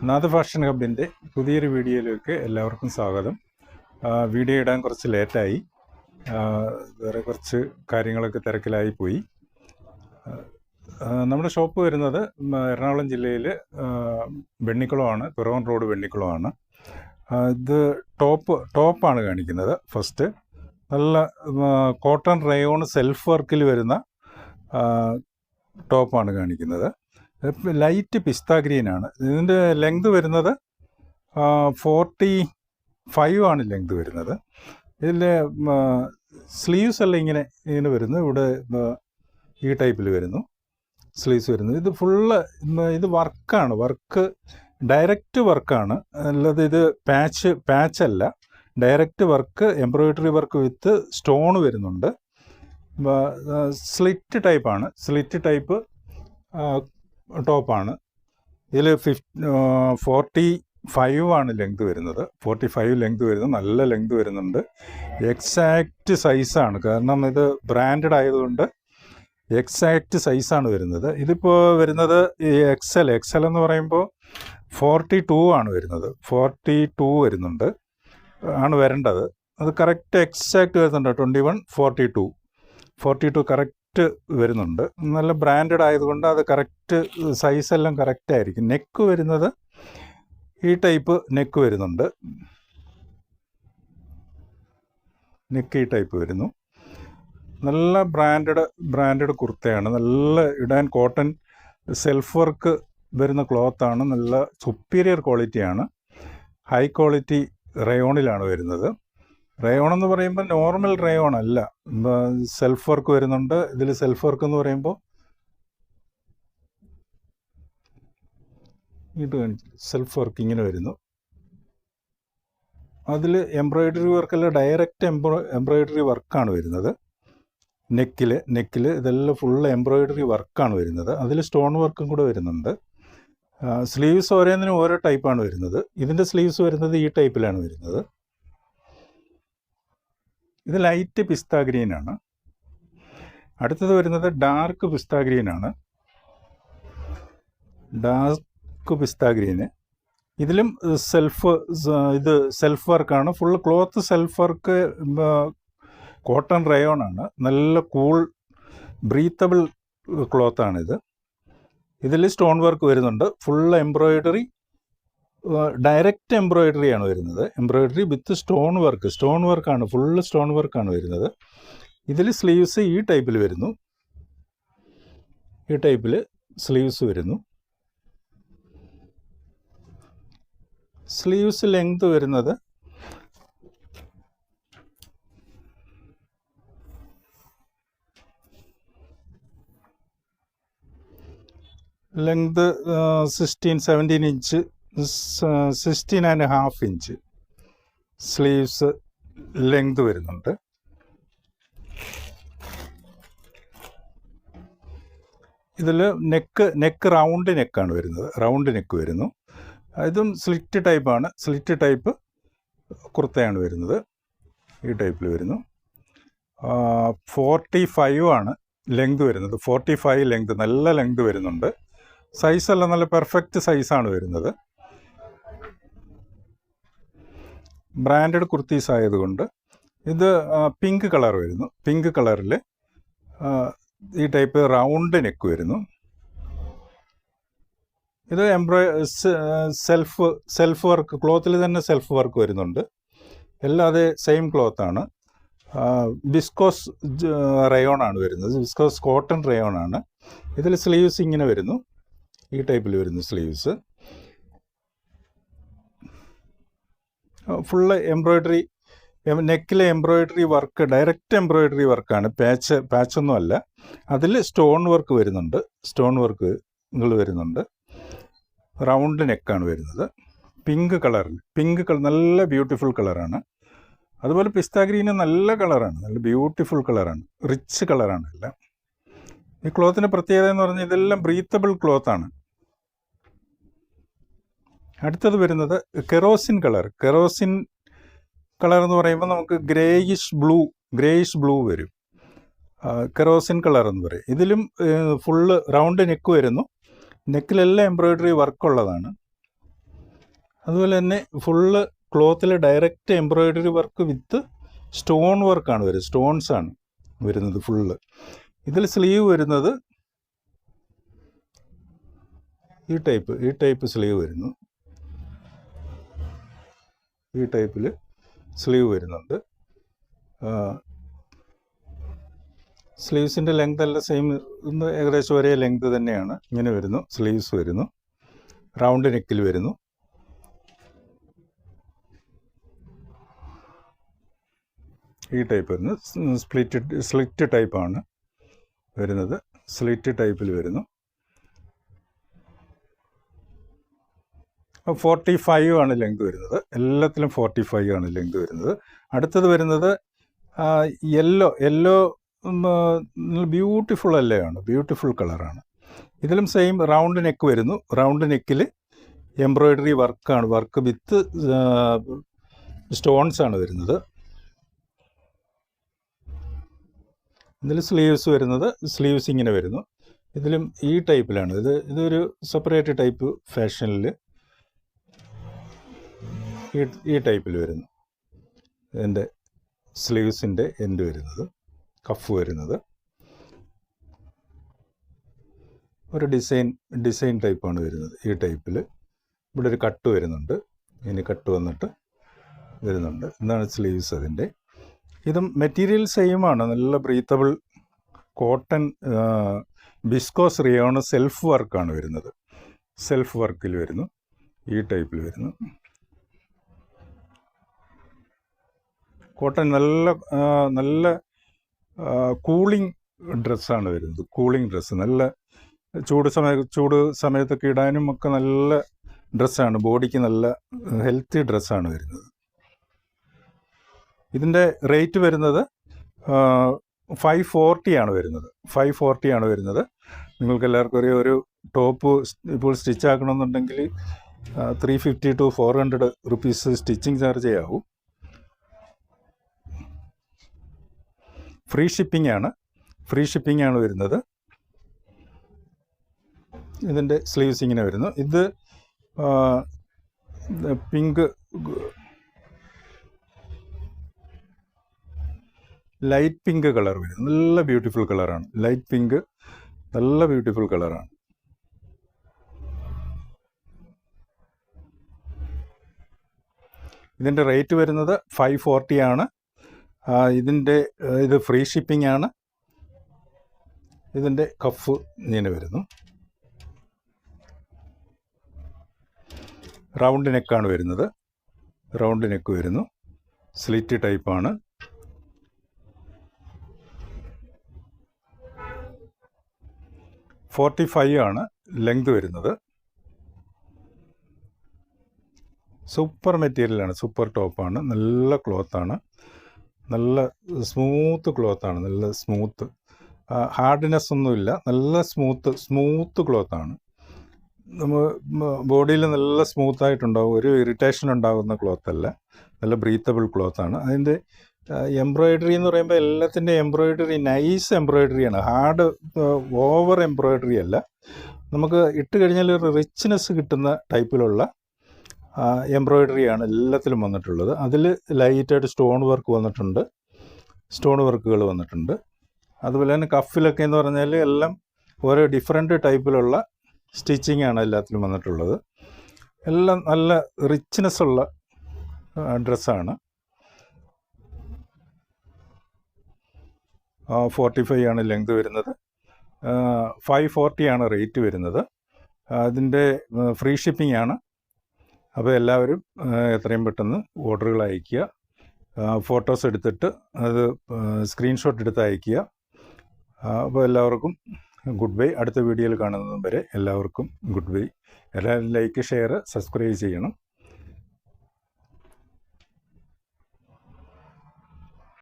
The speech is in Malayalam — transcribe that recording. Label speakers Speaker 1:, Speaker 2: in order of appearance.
Speaker 1: നാദ ഫാഷൻ ഹബിൻ്റെ പുതിയൊരു വീഡിയോയിലേക്ക് എല്ലാവർക്കും സ്വാഗതം. വീഡിയോ ഇടാൻ കുറച്ച് ലേറ്റായി, വേറെ കുറച്ച് കാര്യങ്ങളൊക്കെ തിരക്കിലായി പോയി. നമ്മുടെ ഷോപ്പ് വരുന്നത് എറണാകുളം ജില്ലയിൽ വെണ്ണിക്കുളമാണ്, പിറവം റോഡ് വെണ്ണിക്കുളമാണ്. ഇത് ടോപ്പാണ് കാണിക്കുന്നത്. ഫസ്റ്റ് നല്ല കോട്ടൺ റയോൺ സെൽഫ് വർക്കിൽ വരുന്ന ടോപ്പാണ് കാണിക്കുന്നത്. ലൈറ്റ് പിസ്ത ഗ്രീനാണ്. ഇതിൻ്റെ ലെങ്ത് വരുന്നത് 45 ആണ് ലെങ്ത് വരുന്നത്. ഇതിൽ സ്ലീവ്സ് എല്ലാം ഇങ്ങനെ വരുന്നു. ഇവിടെ ഈ ടൈപ്പിൽ വരുന്നു സ്ലീവ്സ് വരുന്നത്. ഇത് ഫുള്ള് ഇത് വർക്ക് ഡയറക്റ്റ് വർക്കാണ്, അല്ലാതെ ഇത് പാച്ചല്ല, direct work, embroidery work with stone വരുന്നുണ്ട്. സ്ലിറ്റ് ടൈപ്പ് ടോപ്പാണ്. ഇതിൽ 45 ആണ് ലെങ്ത് വരുന്നത്. 45 ലെങ്ത് വരുന്നത്, നല്ല ലെങ്ത് വരുന്നുണ്ട്. എക്സാക്റ്റ് സൈസാണ്, കാരണം ഇത് ബ്രാൻഡഡ് ആയതുകൊണ്ട് എക്സാക്റ്റ് സൈസാണ് വരുന്നത്. ഇതിപ്പോൾ വരുന്നത് എക്സൽ എന്ന് പറയുമ്പോൾ 42 ആണ് വരുന്നത്. 42 വരുന്നുണ്ട്, ആണ് വരേണ്ടത്. അത് കറക്റ്റ് എക്സാക്റ്റ് വരുന്നുണ്ട്. 21, 42 കറക്റ്റ് വരുന്നുണ്ട്. നല്ല ബ്രാൻഡഡ് ആയതുകൊണ്ട് അത് കറക്റ്റ് സൈസെല്ലാം കറക്റ്റ് ആയിരിക്കും. നെക്ക് വരുന്നത് ഈ ടൈപ്പ് നെക്ക് വരുന്നുണ്ട്. നെക്ക് ഈ ടൈപ്പ് വരുന്നു. നല്ല ബ്രാൻഡഡ് കുർത്തയാണ്. നല്ല ഇടാൻ കോട്ടൺ സെൽഫ് വർക്ക് വരുന്ന ക്ലോത്താണ്. നല്ല സുപ്പീരിയർ ക്വാളിറ്റിയാണ്. ഹൈ ക്വാളിറ്റി റയോണിലാണ് വരുന്നത്. റയോൺ എന്ന് പറയുമ്പോൾ നോർമൽ റയോൺ അല്ല, സെൽഫ് വർക്ക് വരുന്നുണ്ട്. ഇതിൽ സെൽഫ് വർക്ക് എന്ന് പറയുമ്പോൾ ഇത് സെൽഫ് വർക്ക് ഇങ്ങനെ വരുന്നു. അതിൽ എംബ്രോയിഡറി വർക്കല്ല, ഡയറക്റ്റ് എംബ്രോയിഡറി വർക്കാണ് വരുന്നത്. നെക്കിൽ ഇതെല്ലാം ഫുള്ള് എംബ്രോയിഡറി വർക്കാണ് വരുന്നത്. അതിൽ സ്റ്റോൺ വർക്കും കൂടെ വരുന്നുണ്ട്. സ്ലീവ്സ് ഓരോന്നിനും ഓരോ ടൈപ്പാണ് വരുന്നത്. ഇതിൻ്റെ സ്ലീവ്സ് വരുന്നത് ഈ ടൈപ്പിലാണ് വരുന്നത്. ഇത് ലൈറ്റ് പിസ്ത ഗ്രീനാണ്. അടുത്തത് വരുന്നത് ഡാർക്ക് പിസ്ത ഗ്രീനാണ്. Dark pista green. ഇതിലും സെൽഫ് വർക്കാണ്. Full cloth self work, cotton റയോണാണ്. നല്ല കൂൾ ബ്രീത്തബിൾ ക്ലോത്താണിത്. ഇതിൽ സ്റ്റോൺ വർക്ക് വരുന്നുണ്ട്. ഫുൾ എംബ്രോയിഡറി, ഡയറക്റ്റ് എംബ്രോയിഡറി ആണ് വരുന്നത്. എംബ്രോയിഡറി വിത്ത് സ്റ്റോൺ വർക്കാണ്, ഫുള്ള് സ്റ്റോൺ വർക്കാണ് വരുന്നത്. ഇതിൽ സ്ലീവ്സ് ഈ ടൈപ്പിൽ വരുന്നു. ഈ ടൈപ്പിൽ സ്ലീവ്സ് വരുന്നു. സ്ലീവ്സ് ലെങ്ത് വരുന്നത് length 17 inch, 16.5 inch sleeves length വരുന്നുണ്ട്. ഇതിൽ നെക്ക് റൗണ്ട് നെക്കാണ് വരുന്നത്. റൗണ്ട് നെക്ക് വരുന്നു. ഇതും സ്ലിറ്റ് ടൈപ്പ് കുർത്തയാണ് വരുന്നത്. ഈ ടൈപ്പിൽ വരുന്നു. 45 ആണ് ലെങ്ത് വരുന്നത്. 45 ലെങ്ത്, നല്ല ലെങ്ത് വരുന്നുണ്ട്. സൈസെല്ലാം നല്ല പെർഫെക്റ്റ് സൈസാണ് വരുന്നത്. ബ്രാൻഡഡ് കുർത്തീസ് ആയതുകൊണ്ട്. ഇത് പിങ്ക് കളർ വരുന്നു. പിങ്ക് കളറിൽ ഈ ടൈപ്പ് റൗണ്ട് നെക്ക് വരുന്നു. ഇത് സെൽഫ് വർക്ക്, ക്ലോത്തിൽ തന്നെ സെൽഫ് വർക്ക് വരുന്നുണ്ട്. എല്ലാം അതേ സെയിം ക്ലോത്താണ്. വിസ്കോസ് റയോണാണ് വരുന്നത്. വിസ്കോസ് കോട്ടൺ റയോണാണ്. ഇതിൽ സ്ലീവ്സ് ഇങ്ങനെ വരുന്നു. ഈ ടൈപ്പിൽ വരുന്നു സ്ലീവ്സ്. ഫുള്ള് എംബ്രോയിഡറി, നെക്കിലെ എംബ്രോയിഡറി വർക്ക്, ഡയറക്റ്റ് എംബ്രോയിഡറി വർക്കാണ്, പാച്ചൊന്നും അല്ല. അതിൽ സ്റ്റോൺ വർക്ക് വരുന്നുണ്ട്. റൗണ്ട് നെക്കാണ് വരുന്നത്. പിങ്ക് കളർ, നല്ല ബ്യൂട്ടിഫുൾ കളറാണ്. അതുപോലെ പിസ്ത ഗ്രീന് നല്ല കളറാണ്, നല്ല ബ്യൂട്ടിഫുൾ കളറാണ്, റിച്ച് കളറാണ് എല്ലാം. ഈ ക്ലോത്തിൻ്റെ പ്രത്യേകത എന്ന് പറഞ്ഞാൽ ഇതെല്ലാം ബ്രീത്തബിൾ ക്ലോത്താണ്. അടുത്തത് വരുന്നത് കെറോസിൻ കളർ എന്ന് പറയുമ്പോൾ നമുക്ക് ഗ്രേയിഷ് ബ്ലൂ വരും. കെറോസിൻ കളർ എന്ന് പറയും. ഇതിലും ഫുള്ള് റൗണ്ട് നെക്ക് വരുന്നു. നെക്കിലെല്ലാം എംബ്രോയിഡറി വർക്കുള്ളതാണ്. അതുപോലെ തന്നെ ഫുള്ള് ക്ലോത്തിൽ direct embroidery work with stone വർക്കാണ് വരുന്നത്, സ്റ്റോൺസാണ് വരുന്നത് ഫുള്ള്. ഇതിൽ സ്ലീവ് വരുന്നത് ഈ ടൈപ്പ് സ്ലീവ് വരുന്നു. ഈ ടൈപ്പിൽ സ്ലീവ് വരുന്നുണ്ട്. സ്ലീവ്സിൻ്റെ ലെങ്ത് എല്ലാം സെയിം, ഏകദേശം ഒരേ ലെങ്ത് തന്നെയാണ്. ഇങ്ങനെ വരുന്നു സ്ലീവ്സ് വരുന്നു. റൗണ്ട് നെക്കിൽ വരുന്നു. ഈ ടൈപ്പ് വരുന്നു. സ്ലിറ്റ് ടൈപ്പാണ് വരുന്നത്. സ്ലിറ്റ് ടൈപ്പിൽ വരുന്നു. 45 ആണ് ലെങ്ത് വരുന്നത്. എല്ലാത്തിലും 45 ആണ് ലെങ്ത് വരുന്നത്. അടുത്തത് വരുന്നത് യെല്ലോ ബ്യൂട്ടിഫുൾ അല്ലയാണ്, ബ്യൂട്ടിഫുൾ കളറാണ്. ഇതിലും സെയിം റൗണ്ട് നെക്ക് വരുന്നു. റൗണ്ട് നെക്കിൽ എംബ്രോയിഡറി വർക്കാണ്, വർക്ക് വിത്ത് സ്റ്റോൺസ് ആണ് വരുന്നത്. ഇതിൽ സ്ലീവ്സ് വരുന്നത്, സ്ലീവ്സ് ഇങ്ങനെ വരുന്നു. ഇതിലും ഈ ടൈപ്പിലാണ്. ഇതൊരു സെപ്പറേറ്റ് ടൈപ്പ് ഫാഷനിൽ ഈ ടൈപ്പിൽ വരുന്നു. ഇതിൻ്റെ സ്ലീവ്സിൻ്റെ എൻഡ് വരുന്നത്, കഫ് വരുന്നത് ഒരു ഡിസൈൻ ടൈപ്പാണ് വരുന്നത്. ഈ ടൈപ്പിൽ ഇവിടെ ഒരു കട്ട് വരുന്നുണ്ട്. ഇനി കട്ട് വന്നിട്ട് വരുന്നുണ്ട്. ഇതാണ് സ്ലീവ്സ് അതിൻ്റെ. ഇതും മെറ്റീരിയൽ സെയിമാണ്, നല്ല ബ്രീത്തബിൾ കോട്ടൺ വിസ്കോസ് റിയോൺ സെൽഫ് വർക്കാണ് വരുന്നത്. സെൽഫ് വർക്കിൽ വരുന്നു. ഈ ടൈപ്പിൽ വരുന്നു. കോട്ടൺ നല്ല കൂളിംഗ് ഡ്രസ്സാണ് വരുന്നത്. കൂളിംഗ് ഡ്രസ്സ്, നല്ല ചൂട് സമയത്തൊക്കെ ഇടാനും ഒക്കെ നല്ല ഡ്രസ്സാണ്. ബോഡിക്ക് നല്ല ഹെൽത്തി ഡ്രസ്സാണ് വരുന്നത്. ഇതിൻ്റെ റേറ്റ് വരുന്നത് 540 ആണ് വരുന്നത്. 540 ആണ് വരുന്നത്. നിങ്ങൾക്ക് എല്ലാവർക്കും ഒരു ടോപ്പ് ഇപ്പോൾ സ്റ്റിച്ച് ആക്കണമെന്നുണ്ടെങ്കിൽ 350 to 400 റുപ്പീസ് സ്റ്റിച്ചിങ് ചാർജ് ആവും. ഫ്രീ ഷിപ്പിംഗ് ആണ് വരുന്നത്. ഇതിൻ്റെ സ്ലീവ്സ് ഇങ്ങനെ വരുന്നു. ഇത് പിങ്ക് ലൈറ്റ് പിങ്ക് കളർ വരും. നല്ല ബ്യൂട്ടിഫുൾ കളറാണ്. ലൈറ്റ് പിങ്ക് നല്ല ബ്യൂട്ടിഫുൾ കളറാണ്. ഇതിൻ്റെ റേറ്റ് വരുന്നത് 540 ആണ്. ഇത് ഫ്രീ ഷിപ്പിംഗ് ആണ്. ഇതിൻ്റെ കഫ് ഇങ്ങനെ വരുന്നു. റൗണ്ട് നെക്കാണ് വരുന്നത്. റൗണ്ട് നെക്ക് വരുന്നു. സ്ലിറ്റ് ടൈപ്പാണ്. $45 ആണ് ലെങ്ത് വരുന്നത്. സൂപ്പർ മെറ്റീരിയലാണ്, സൂപ്പർ ടോപ്പാണ്. നല്ല ക്ലോത്താണ്, നല്ല സ്മൂത്ത് ക്ലോത്താണ്. നല്ല സ്മൂത്ത്, ഹാർഡ്നെസ് ഒന്നുമില്ല. നല്ല സ്മൂത്ത് ക്ലോത്താണ്. നമ്മൾ ബോഡിയിൽ നല്ല സ്മൂത്തായിട്ടുണ്ടാവും. ഒരു ഇറിറ്റേഷൻ ഉണ്ടാകുന്ന ക്ലോത്തല്ല. നല്ല ബ്രീത്തബിൾ ക്ലോത്താണ്. അതിൻ്റെ എംബ്രോയിഡറി എന്ന് പറയുമ്പോൾ എല്ലാത്തിൻ്റെ എംബ്രോയിഡറി നൈസ് എംബ്രോയിഡറിയാണ്. ഹാർഡ് ഓവർ എംബ്രോയിഡറി അല്ല. നമുക്ക് ഇട്ട് കഴിഞ്ഞാൽ ഒരു റിച്ച്നെസ് കിട്ടുന്ന ടൈപ്പിലുള്ള എംബ്രോയിഡറിയാണ് എല്ലാത്തിലും വന്നിട്ടുള്ളത്. അതിൽ ലൈറ്റായിട്ട് സ്റ്റോൺ വർക്കുകൾ വന്നിട്ടുണ്ട്. അതുപോലെ തന്നെ കഫിലൊക്കെ എന്ന് പറഞ്ഞാൽ എല്ലാം ഓരോ ഡിഫറെൻറ്റ് ടൈപ്പിലുള്ള സ്റ്റിച്ചിങ് ആണ് എല്ലാത്തിലും വന്നിട്ടുള്ളത്. എല്ലാം നല്ല റിച്ച്നെസ് ഉള്ള ഡ്രസ്സാണ്. 45 ആണ് ലെങ്ത് വരുന്നത്. 540 ആണ് റേറ്റ് വരുന്നത്. അതിൻ്റെ ഫ്രീ ഷിപ്പിംഗ് ആണ്. അപ്പോൾ എല്ലാവരും എത്രയും പെട്ടെന്ന് ഓർഡറുകൾ അയയ്ക്കുക. ഫോട്ടോസ് എടുത്തിട്ട് അത് സ്ക്രീൻഷോട്ട് എടുത്ത് അയയ്ക്കുക. അപ്പോൾ എല്ലാവർക്കും ഗുഡ് ബൈ. അടുത്ത വീഡിയോയിൽ കാണുന്നതും വരെ എല്ലാവർക്കും ഗുഡ് ബൈ. എല്ലാവരും ലൈക്ക്, ഷെയർ, സബ്സ്ക്രൈബ് ചെയ്യണം.